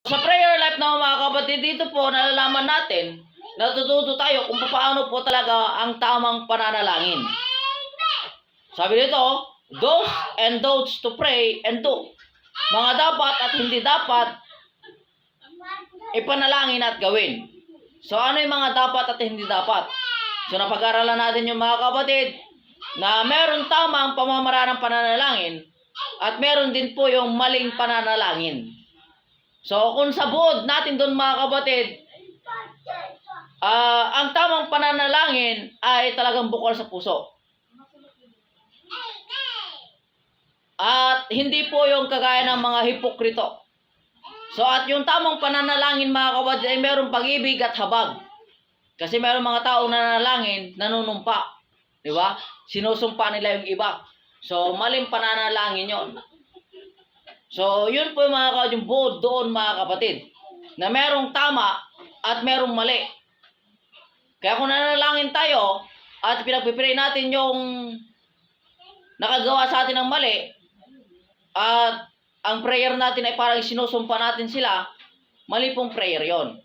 Sa prayer life na mga kapatid, dito po nalalaman natin, natututo tayo kung paano po talaga ang tamang pananalangin. Sabi dito, do's and don'ts to pray and do. Mga dapat at hindi dapat ipanalangin at gawin. So ano yung mga dapat at hindi dapat? So napag-aralan natin yung mga kapatid na meron tamang pamamaraan ng pananalangin at meron din po yung maling pananalangin. So kung sa buod natin doon mga kapatid, ang tamang pananalangin ay talagang bukal sa puso. At hindi po yung kagaya ng mga hipokrito. So at yung tamang pananalangin mga kapatid ay merong pag-ibig at habag. Kasi merong mga taong nananalangin, nanunumpa. Di ba? Sinusumpa nila yung iba. So maling pananalangin yon. So yun po yung mga kapatid, yung buod doon mga kapatid. Na merong tama at merong mali. Kaya kung nananalangin tayo at pinagpipray natin yung nakagawa sa atin ng mali, at ang prayer natin ay parang sinusumpa natin sila, mali pong prayer yon.